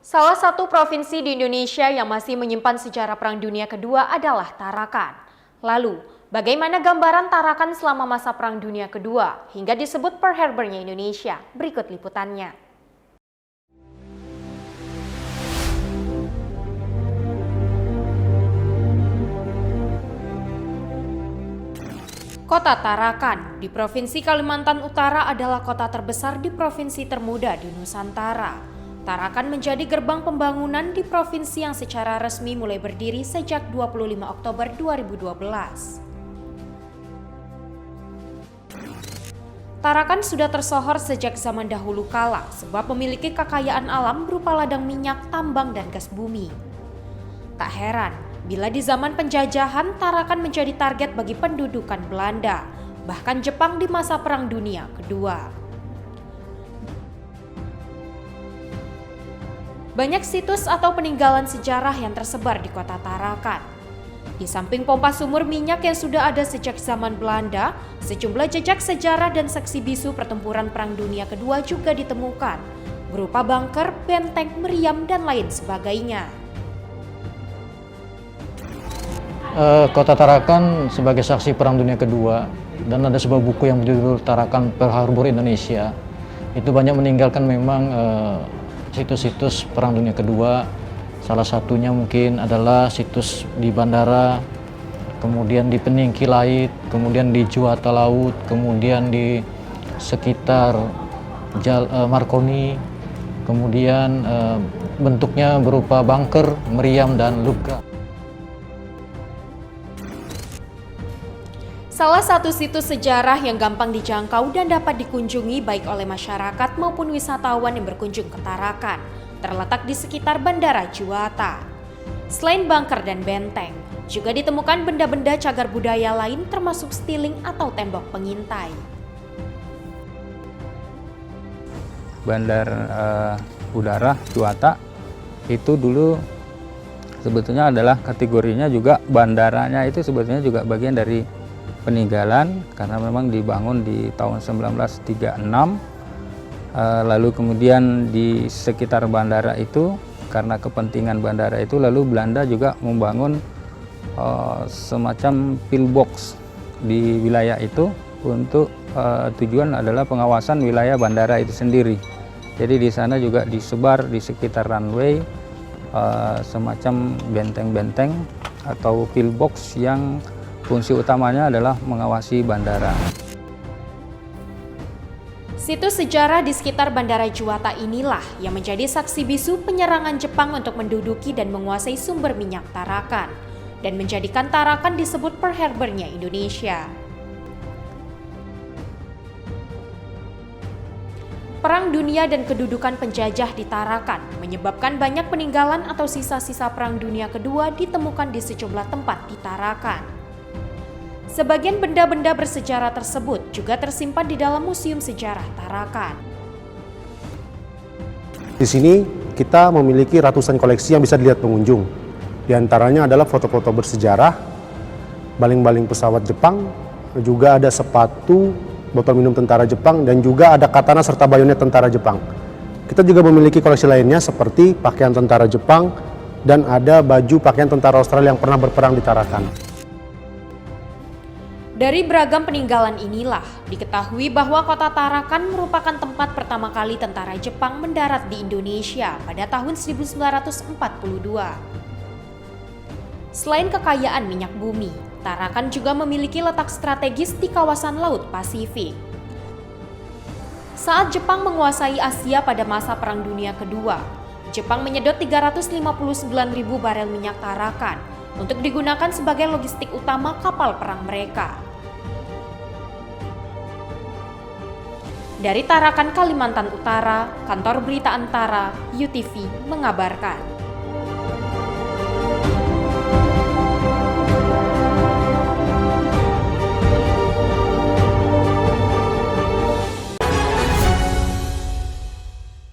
Salah satu provinsi di Indonesia yang masih menyimpan sejarah Perang Dunia Kedua adalah Tarakan. Lalu, bagaimana gambaran Tarakan selama masa Perang Dunia Kedua hingga disebut Pearl Harbor-nya Indonesia? Berikut liputannya. Kota Tarakan di Provinsi Kalimantan Utara adalah kota terbesar di provinsi termuda di Nusantara. Tarakan menjadi gerbang pembangunan di provinsi yang secara resmi mulai berdiri sejak 25 Oktober 2012. Tarakan sudah tersohor sejak zaman dahulu kala sebab memiliki kekayaan alam berupa ladang minyak, tambang, dan gas bumi. Tak heran bila di zaman penjajahan Tarakan menjadi target bagi pendudukan Belanda, bahkan Jepang di masa Perang Dunia Kedua. Banyak situs atau peninggalan sejarah yang tersebar di kota Tarakan. Di samping pompa sumur minyak yang sudah ada sejak zaman Belanda, sejumlah jejak sejarah dan saksi bisu pertempuran Perang Dunia Kedua juga ditemukan, berupa bunker, benteng, meriam, dan lain sebagainya. Kota Tarakan sebagai saksi Perang Dunia Kedua, dan ada sebuah buku yang berjudul Tarakan Pearl Harbor Indonesia. Itu banyak meninggalkan memang situs-situs Perang Dunia Kedua. Salah satunya mungkin adalah situs di bandara, kemudian di Peningki Laut, kemudian di Juwata Laut, kemudian di sekitar Marconi, kemudian bentuknya berupa bunker, meriam, dan luka. Salah satu situs sejarah yang gampang dijangkau dan dapat dikunjungi baik oleh masyarakat maupun wisatawan yang berkunjung ke Tarakan, terletak di sekitar Bandara Juwata. Selain bunker dan benteng, juga ditemukan benda-benda cagar budaya lain termasuk stiling atau tembok pengintai. Bandar Udara Juwata itu dulu sebetulnya adalah kategorinya juga bandaranya itu sebetulnya juga bagian dari peninggalan karena memang dibangun di tahun 1936. Lalu kemudian di sekitar bandara itu karena kepentingan bandara itu lalu Belanda juga membangun semacam pillbox di wilayah itu untuk tujuan adalah pengawasan wilayah bandara itu sendiri. Jadi di sana juga disebar di sekitar runway semacam benteng-benteng atau pillbox yang fungsi utamanya adalah mengawasi bandara. Situs sejarah di sekitar Bandara Juwata inilah yang menjadi saksi bisu penyerangan Jepang untuk menduduki dan menguasai sumber minyak Tarakan, dan menjadikan Tarakan disebut Pearl Harbor-nya Indonesia. Perang Dunia dan kedudukan penjajah di Tarakan menyebabkan banyak peninggalan atau sisa-sisa Perang Dunia Kedua ditemukan di sejumlah tempat di Tarakan. Sebagian benda-benda bersejarah tersebut juga tersimpan di dalam Museum Sejarah Tarakan. Di sini kita memiliki ratusan koleksi yang bisa dilihat pengunjung. Di antaranya adalah foto-foto bersejarah, baling-baling pesawat Jepang, juga ada sepatu, botol minum tentara Jepang, dan juga ada katana serta bayonet tentara Jepang. Kita juga memiliki koleksi lainnya seperti pakaian tentara Jepang dan ada baju pakaian tentara Australia yang pernah berperang di Tarakan. Dari beragam peninggalan inilah diketahui bahwa kota Tarakan merupakan tempat pertama kali tentara Jepang mendarat di Indonesia pada tahun 1942. Selain kekayaan minyak bumi, Tarakan juga memiliki letak strategis di kawasan Laut Pasifik. Saat Jepang menguasai Asia pada masa Perang Dunia Kedua, Jepang menyedot 359.000 barel minyak Tarakan untuk digunakan sebagai logistik utama kapal perang mereka. Dari Tarakan, Kalimantan Utara, Kantor Berita Antara, UTV mengabarkan.